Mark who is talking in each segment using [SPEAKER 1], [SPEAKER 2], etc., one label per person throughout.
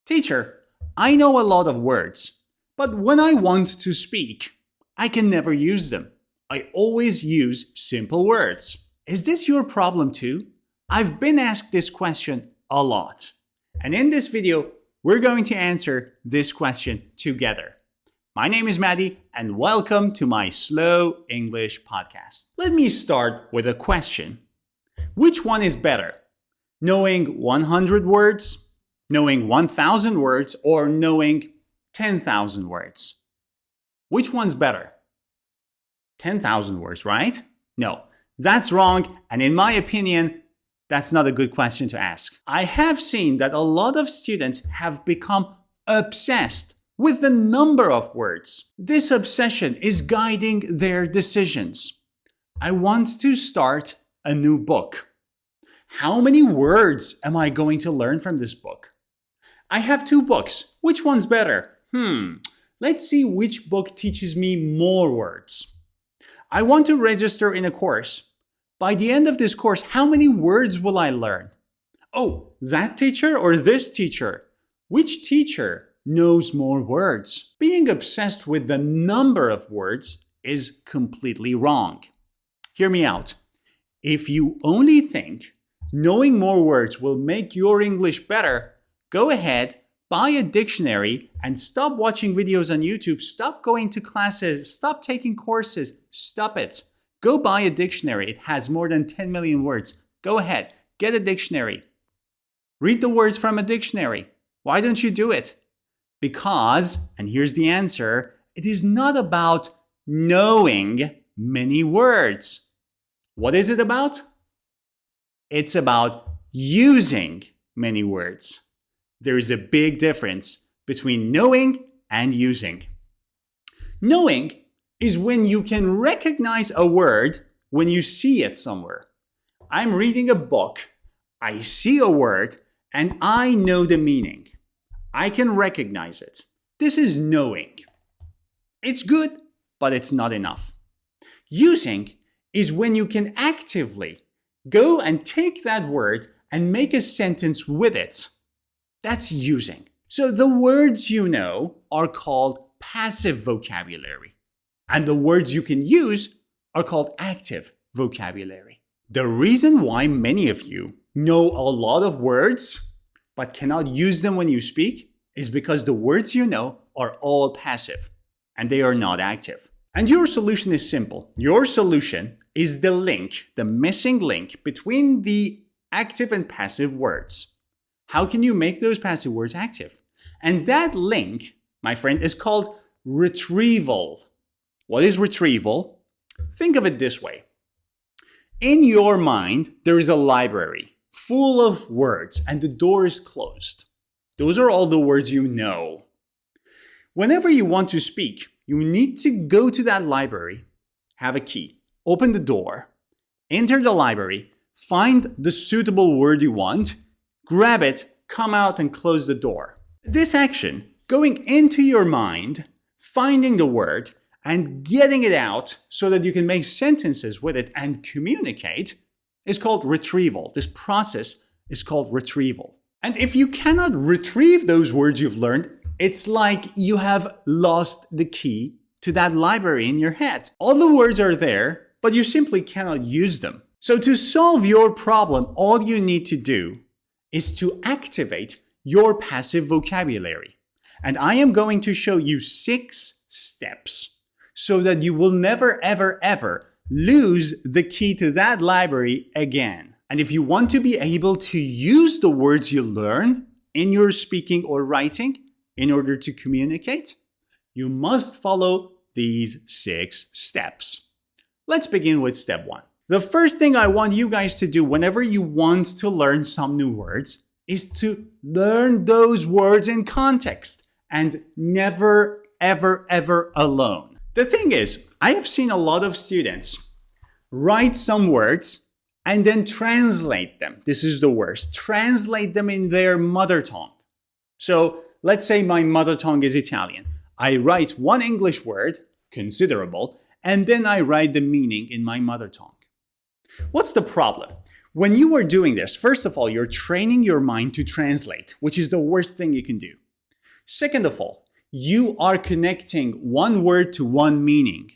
[SPEAKER 1] Teacher, I know a lot of words, but when I want to speak, I can never use them. I always use simple words. Is this your problem too? I've been asked this question a lot. And in this video, we're going to answer this question together. My name is Maddie, and welcome to my Slow English podcast. Let me start with a question. Which one is better? Knowing 100 words, knowing 1,000 words, or knowing 10,000 words? Which one's better? 10,000 words, right? No, that's wrong, and in my opinion, that's not a good question to ask. I have seen that a lot of students have become obsessed with the number of words. This obsession is guiding their decisions. I want to start a new book. How many words am I going to learn from this book? I have 2 books. Which one's better? Let's see which book teaches me more words. I want to register in a course. By the end of this course, how many words will I learn? Oh, that teacher or this teacher? Which teacher knows more words? Being obsessed with the number of words is completely wrong. Hear me out. If you only think knowing more words will make your English better, go ahead, buy a dictionary, and stop watching videos on YouTube. Stop going to classes. Stop taking courses. Stop it. Go buy a dictionary. It has more than 10 million words. Go ahead, get a dictionary. Read the words from a dictionary. Why don't you do it? Because, and here's the answer, it is not about knowing many words. What is it about? It's about using many words. There is a big difference between knowing and using. Knowing is when you can recognize a word when you see it somewhere. I'm reading a book, I see a word, and I know the meaning. I can recognize it. This is knowing. It's good, but it's not enough. Using is when you can actively go and take that word and make a sentence with it. That's using. So the words you know are called passive vocabulary. And the words you can use are called active vocabulary. The reason why many of you know a lot of words but cannot use them when you speak is because the words you know are all passive and they are not active. And your solution is simple. Your solution is the link, the missing link between the active and passive words. How can you make those passive words active? And that link, my friend, is called retrieval. What is retrieval? Think of it this way. In your mind, there is a library full of words and the door is closed. Those are all the words you know. Whenever you want to speak, you need to go to that library, have a key, open the door, enter the library, find the suitable word you want, grab it, come out and close the door. This action, going into your mind, finding the word, and getting it out so that you can make sentences with it and communicate is called retrieval. This process is called retrieval. And if you cannot retrieve those words you've learned, it's like you have lost the key to that library in your head. All the words are there, but you simply cannot use them. So to solve your problem, all you need to do is to activate your passive vocabulary. And I am going to show you 6 steps so that you will never, ever, ever lose the key to that library again. And if you want to be able to use the words you learn in your speaking or writing in order to communicate, you must follow these 6 steps. Let's begin with step 1. The first thing I want you guys to do whenever you want to learn some new words is to learn those words in context and never, ever, ever alone. The thing is, I have seen a lot of students write some words and then translate them. This is the worst. Translate them in their mother tongue. So let's say my mother tongue is Italian. I write one English word, considerable, and then I write the meaning in my mother tongue. What's the problem? When you are doing this, first of all, you're training your mind to translate, which is the worst thing you can do. Second of all, you are connecting one word to one meaning.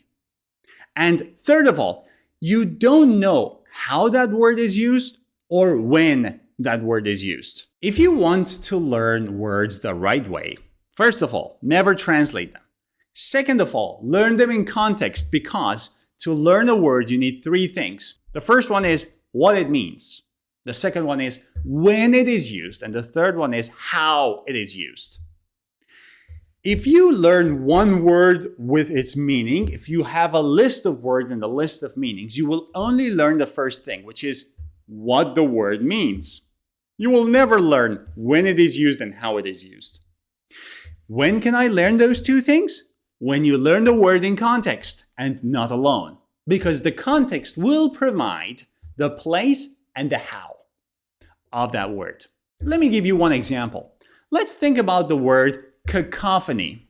[SPEAKER 1] And third of all, you don't know how that word is used or when that word is used. If you want to learn words the right way, first of all, never translate them. Second of all, learn them in context, because to learn a word, you need three things. The first one is what it means. The second one is when it is used. And the third one is how it is used. If you learn one word with its meaning, if you have a list of words and a list of meanings, you will only learn the first thing, which is what the word means. You will never learn when it is used and how it is used. When can I learn those two things? When you learn the word in context and not alone. Because the context will provide the place and the how of that word. Let me give you one example. Let's think about the word cacophony.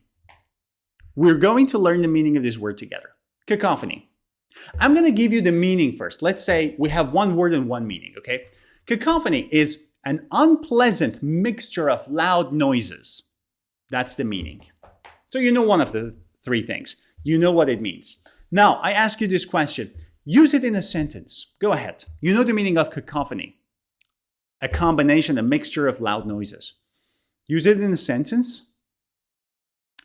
[SPEAKER 1] We're going to learn the meaning of this word together. Cacophony. I'm going to give you the meaning first. Let's say we have one word and one meaning, okay? Cacophony is an unpleasant mixture of loud noises. That's the meaning. So you know one of the three things. You know what it means. Now, I ask you this question. Use it in a sentence. Go ahead. You know the meaning of cacophony. A combination, a mixture of loud noises. Use it in a sentence.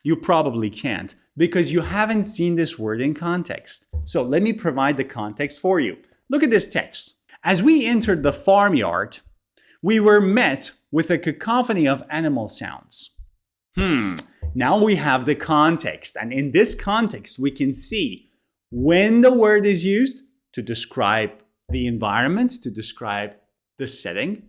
[SPEAKER 1] You probably can't because you haven't seen this word in context. So let me provide the context for you. Look at this text. As we entered the farmyard, we were met with a cacophony of animal sounds. Now we have the context. And in this context, we can see when the word is used to describe the environment, to describe the setting,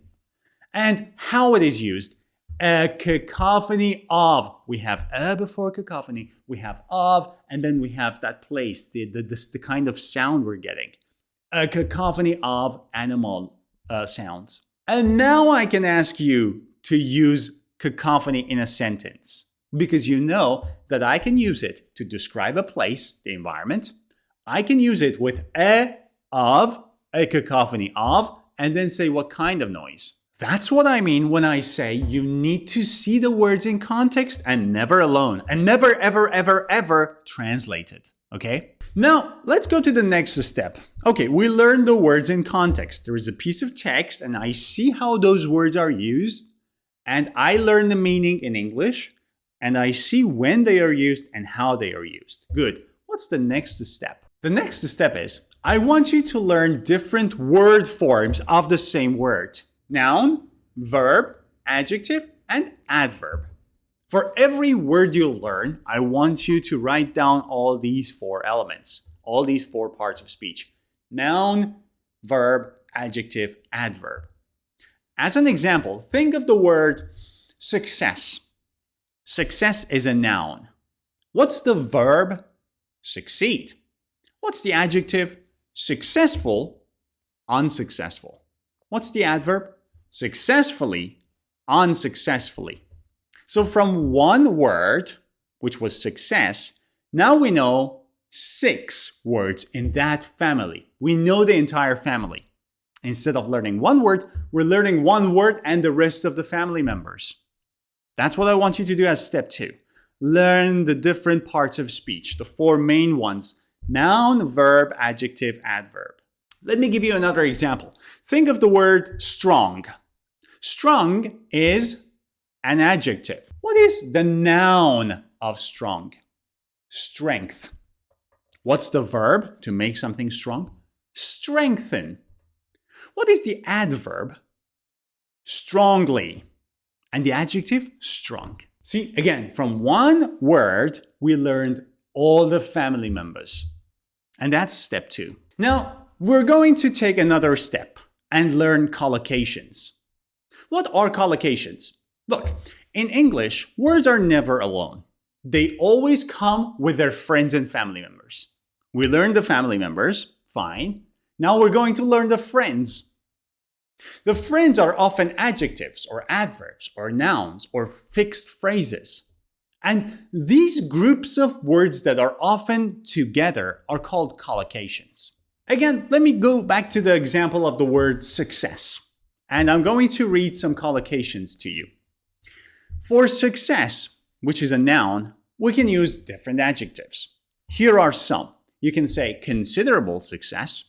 [SPEAKER 1] and how it is used. A cacophony of. We have a before cacophony, we have of, and then we have that place, the kind of sound we're getting. A cacophony of animal sounds. And now I can ask you to use cacophony in a sentence, because you know that I can use it to describe a place, the environment. I can use it with a cacophony of, and then say what kind of noise. That's what I mean when I say you need to see the words in context and never alone, and never, ever, ever, ever translate it, okay? Now, let's go to the next step. Okay, we learned the words in context. There is a piece of text and I see how those words are used, and I learn the meaning in English, and I see when they are used and how they are used. Good. What's the next step? The next step is, I want you to learn different word forms of the same word. Noun, verb, adjective, and adverb. For every word you learn, I want you to write down all these four elements, all these four parts of speech. Noun, verb, adjective, adverb. As an example, think of the word success. Success is a noun. What's the verb? Succeed. What's the adjective? Successful, unsuccessful. What's the adverb? Successfully, unsuccessfully. So from one word, which was success, now we know 6 words in that family. We know the entire family. Instead of learning one word, we're learning one word and the rest of the family members. That's what I want you to do as step 2. Learn the different parts of speech, the 4 main ones: noun, verb, adjective, adverb. Let me give you another example. Think of the word strong. Strong is an adjective. What is the noun of strong? Strength. What's the verb to make something strong? Strengthen. What is the adverb? Strongly. And the adjective? Strong. See, again, from one word, we learned all the family members. And that's step 2. Now, we're going to take another step and learn collocations. What are collocations? Look, in English, words are never alone. They always come with their friends and family members. We learned the family members, fine. Now we're going to learn the friends. The friends are often adjectives or adverbs or nouns or fixed phrases. And these groups of words that are often together are called collocations. Again, let me go back to the example of the word success. And I'm going to read some collocations to you. For success, which is a noun, we can use different adjectives. Here are some. You can say considerable success,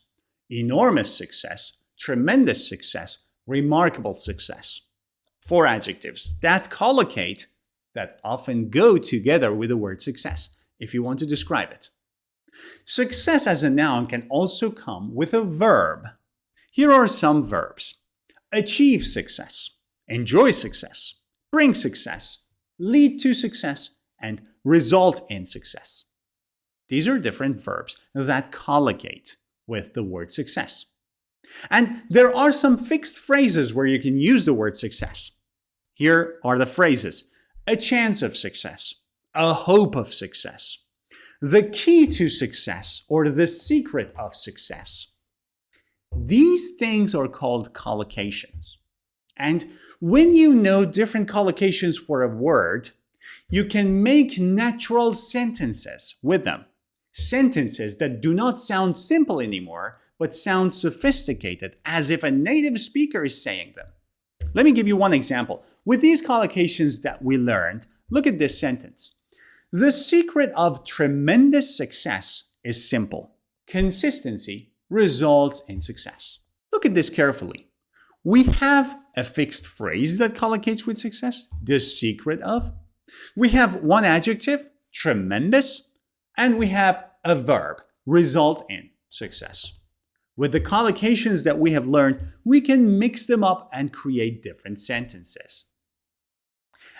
[SPEAKER 1] enormous success, tremendous success, remarkable success. 4 adjectives that collocate, that often go together with the word success, if you want to describe it. Success as a noun can also come with a verb. Here are some verbs. Achieve success, enjoy success, bring success, lead to success, and result in success. These are different verbs that collocate with the word success. And there are some fixed phrases where you can use the word success. Here are the phrases: a chance of success, a hope of success, the key to success, or the secret of success. These things are called collocations. And when you know different collocations for a word, you can make natural sentences with them. Sentences that do not sound simple anymore, but sound sophisticated, as if a native speaker is saying them. Let me give you one example. With these collocations that we learned, look at this sentence. The secret of tremendous success is simple. Consistency results in success. Look at this carefully. We have a fixed phrase that collocates with success, the secret of. We have one adjective, tremendous, and we have a verb, result in success. With the collocations that we have learned, we can mix them up and create different sentences.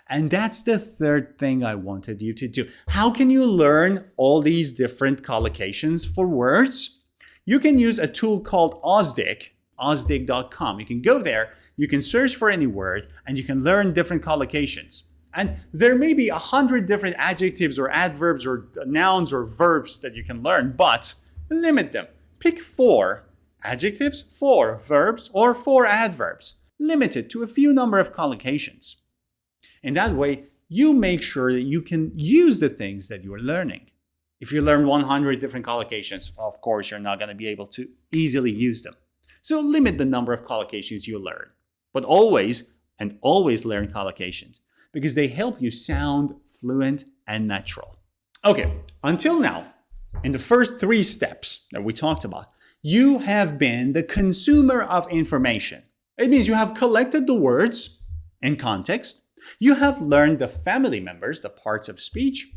[SPEAKER 1] And that's the third thing I wanted you to do. How can you learn all these different collocations for words? You can use a tool called Osdig, osdig.com. You can go there, you can search for any word, and you can learn different collocations. And there may be 100 different adjectives or adverbs or nouns or verbs that you can learn, but limit them. Pick 4 adjectives, 4 verbs, or 4 adverbs. Limit it to a few number of collocations. In that way, you make sure that you can use the things that you are learning. If you learn 100 different collocations, of course, you're not going to be able to easily use them. So limit the number of collocations you learn. But always learn collocations, because they help you sound fluent and natural. Okay, until now, in the first 3 steps that we talked about, you have been the consumer of information. It means you have collected the words in context. You have learned the family members, the parts of speech,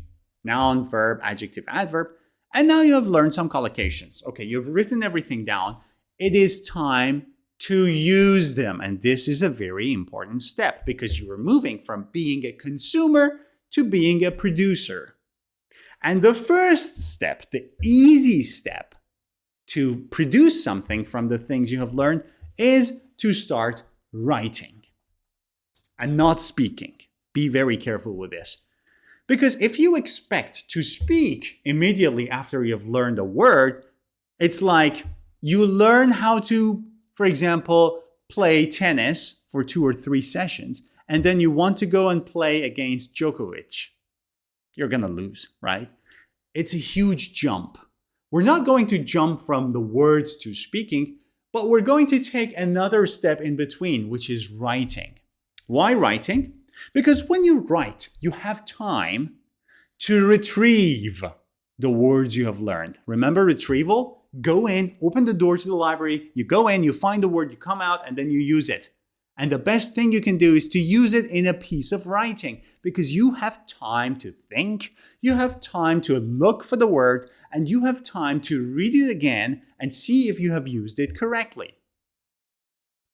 [SPEAKER 1] noun, verb, adjective, adverb, and now you have learned some collocations. Okay, you've written everything down. It is time to use them. And this is a very important step because you are moving from being a consumer to being a producer. And the first step, the easy step to produce something from the things you have learned is to start writing and not speaking. Be very careful with this. Because if you expect to speak immediately after you've learned a word, it's like you learn how to, for example, play tennis for 2 or 3 sessions, and then you want to go and play against Djokovic. You're going to lose, right? It's a huge jump. We're not going to jump from the words to speaking, but we're going to take another step in between, which is writing. Why writing? Because when you write, you have time to retrieve the words you have learned. Remember retrieval? Go in, open the door to the library, you go in, you find the word, you come out, and then you use it. And the best thing you can do is to use it in a piece of writing because you have time to think, you have time to look for the word, and you have time to read it again and see if you have used it correctly.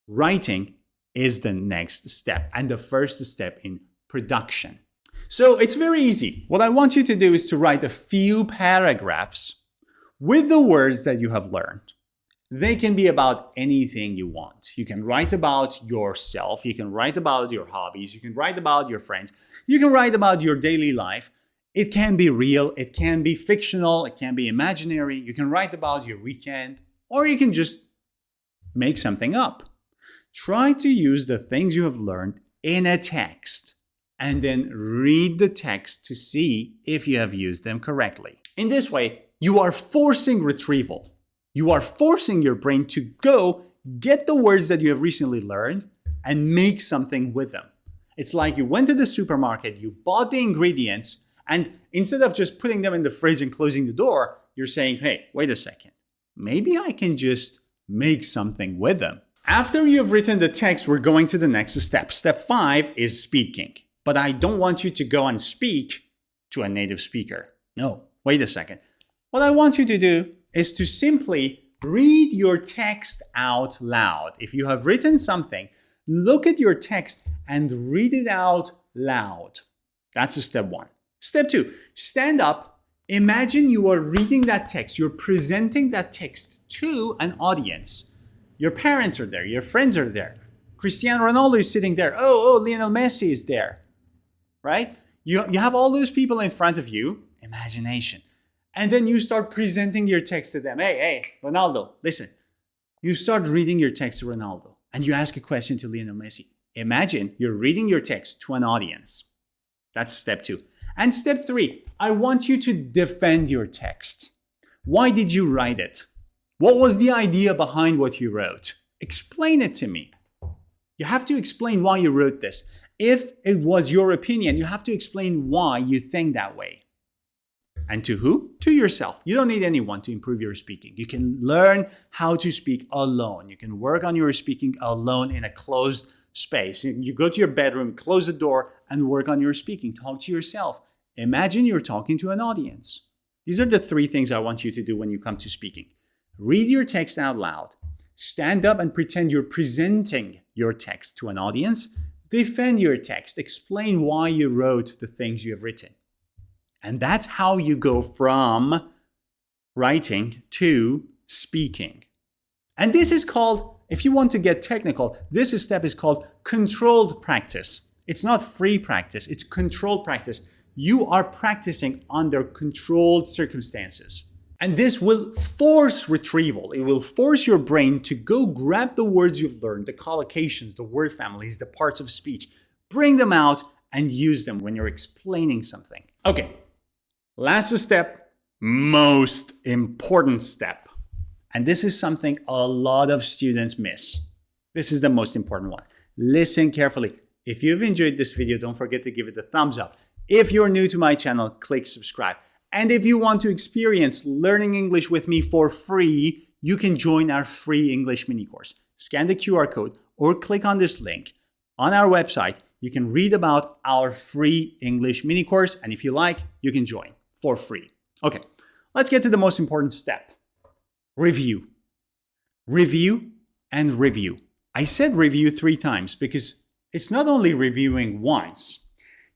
[SPEAKER 1] Writing is the next step and the first step in production. So it's very easy. What I want you to do is to write a few paragraphs with the words that you have learned. They can be about anything you want. You can write about yourself. You can write about your hobbies. You can write about your friends. You can write about your daily life. It can be real. It can be fictional. It can be imaginary. You can write about your weekend, or you can just make something up. Try to use the things you have learned in a text and then read the text to see if you have used them correctly. In this way, you are forcing retrieval. You are forcing your brain to go get the words that you have recently learned and make something with them. It's like you went to the supermarket, you bought the ingredients, and instead of just putting them in the fridge and closing the door, you're saying, hey, wait a second. Maybe I can just make something with them. After you've written the text, we're going to the next step. Step 5 is speaking. But I don't want you to go and speak to a native speaker. No, wait a second. What I want you to do is to simply read your text out loud. If you have written something, look at your text and read it out loud. That's step 1. Step 2, stand up. Imagine you are reading that text. You're presenting that text to an audience. Your parents are there. Your friends are there. Cristiano Ronaldo is sitting there. Oh, Lionel Messi is there. Right? You have all those people in front of you. Imagination. And then you start presenting your text to them. Hey, Ronaldo, listen. You start reading your text to Ronaldo. And you ask a question to Lionel Messi. Imagine you're reading your text to an audience. That's step 2. And step 3, I want you to defend your text. Why did you write it? What was the idea behind what you wrote? Explain it to me. You have to explain why you wrote this. If it was your opinion, you have to explain why you think that way. And to who? To yourself. You don't need anyone to improve your speaking. You can learn how to speak alone. You can work on your speaking alone in a closed space. You go to your bedroom, close the door, and work on your speaking. Talk to yourself. Imagine you're talking to an audience. These are the 3 things I want you to do when you come to speaking. Read your text out loud. Stand up and pretend you're presenting your text to an audience. Defend your text. Explain why you wrote the things you have written. And that's how you go from writing to speaking. And this is called, if you want to get technical, this step is called controlled practice. It's not free practice, it's controlled practice. You are practicing under controlled circumstances. And this will force retrieval. It will force your brain to go grab the words you've learned, the collocations, the word families, the parts of speech, bring them out and use them when you're explaining something. Okay, last step, most important step. And this is something a lot of students miss. This is the most important one. Listen carefully. If you've enjoyed this video, don't forget to give it a thumbs up. If you're new to my channel, click subscribe. And if you want to experience learning English with me for free, you can join our free English mini course. Scan the QR code or click on this link. On our website, you can read about our free English mini course. And if you like, you can join for free. Okay, let's get to the most important step. Review. Review and review. I said review 3 times because it's not only reviewing once.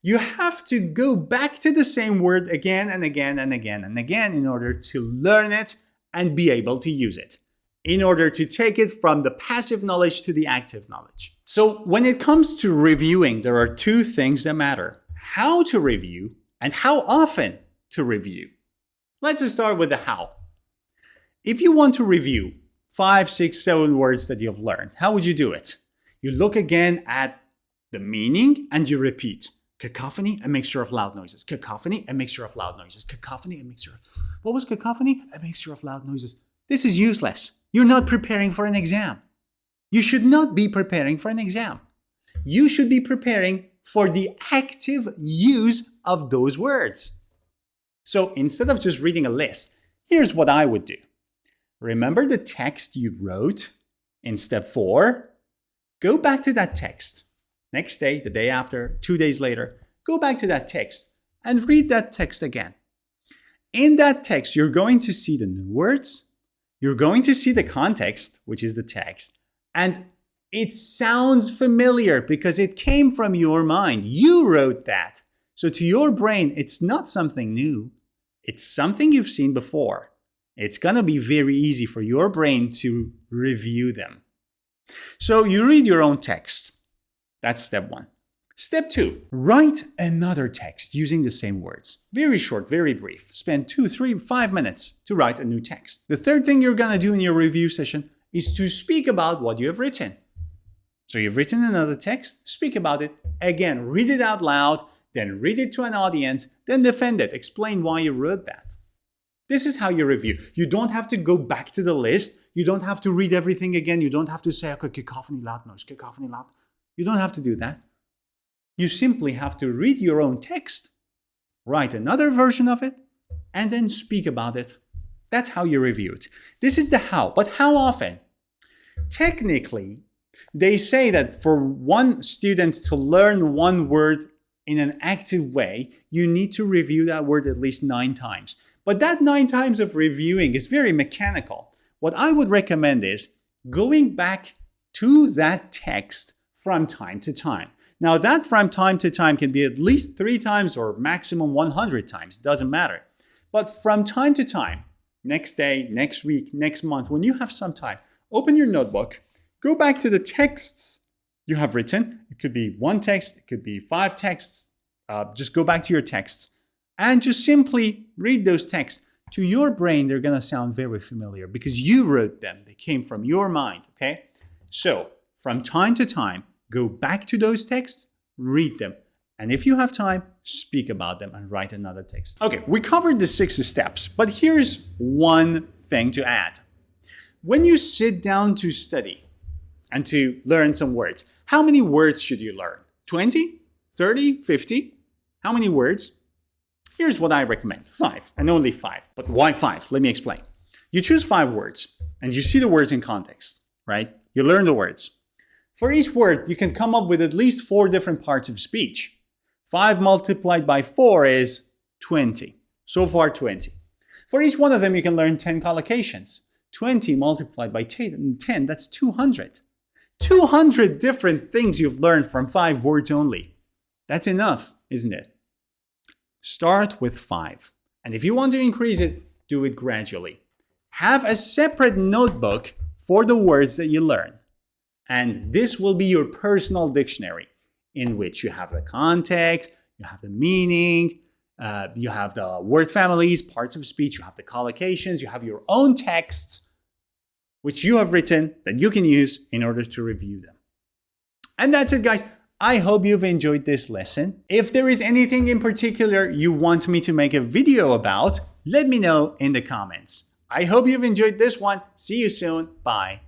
[SPEAKER 1] You have to go back to the same word again and again and again and again in order to learn it and be able to use it, in order to take it from the passive knowledge to the active knowledge. So when it comes to reviewing, there are 2 things that matter: how to review and how often to review. Let's start with the how. If you want to review 5, 6, 7 words that you've learned, how would you do it? You look again at the meaning and you repeat. Cacophony, a mixture of loud noises. Cacophony, a mixture of loud noises. Cacophony, a mixture of... What was cacophony? A mixture of loud noises. This is useless. You're not preparing for an exam. You should not be preparing for an exam. You should be preparing for the active use of those words. So instead of just reading a list, here's what I would do. Remember the text you wrote in step 4? Go back to that text. Next day, the day after, 2 days later, go back to that text and read that text again. In that text, you're going to see the new words. You're going to see the context, which is the text. And it sounds familiar because it came from your mind. You wrote that. So to your brain, it's not something new. It's something you've seen before. It's going to be very easy for your brain to review them. So you read your own text. That's step 1. Step 2, write another text using the same words. Very short, very brief. Spend 2, 3, 5 minutes to write a new text. The third thing you're going to do in your review session is to speak about what you have written. So you've written another text, speak about it. Again, read it out loud, then read it to an audience, then defend it. Explain why you wrote that. This is how you review. You don't have to go back to the list. You don't have to read everything again. You don't have to say, okay, cacophony, loud noise, cacophony, loud. You don't have to do that. You simply have to read your own text, write another version of it, and then speak about it. That's how you review it. This is the how, but how often? Technically, they say that for one student to learn one word in an active way, you need to review that word at least 9 times. But that 9 times of reviewing is very mechanical. What I would recommend is going back to that text from time to time. Now that from time to time can be at least 3 times or maximum 100 times, doesn't matter. But from time to time, next day, next week, next month, when you have some time, open your notebook, go back to the texts you have written. It could be 1 text, it could be 5 texts. Just go back to your texts and just simply read those texts. To your brain, they're going to sound very familiar because you wrote them. They came from your mind, okay? So from time to time, go back to those texts, read them. And if you have time, speak about them and write another text. Okay, we covered the 6 steps, but here's one thing to add. When you sit down to study and to learn some words, how many words should you learn? 20, 30, 50? How many words? Here's what I recommend, 5, and only 5. But why 5? Let me explain. You choose 5 words, and you see the words in context, right? You learn the words. For each word, you can come up with at least 4 different parts of speech. 5 multiplied by 4 is 20. So far, 20. For each one of them, you can learn 10 collocations. 20 multiplied by 10, that's 200. 200 different things you've learned from 5 words only. That's enough, isn't it? Start with 5. And if you want to increase it, do it gradually. Have a separate notebook for the words that you learn. And this will be your personal dictionary in which you have the context, you have the meaning, you have the word families, parts of speech, you have the collocations, you have your own texts, which you have written that you can use in order to review them. And that's it, guys. I hope you've enjoyed this lesson. If there is anything in particular you want me to make a video about, let me know in the comments. I hope you've enjoyed this one. See you soon. Bye.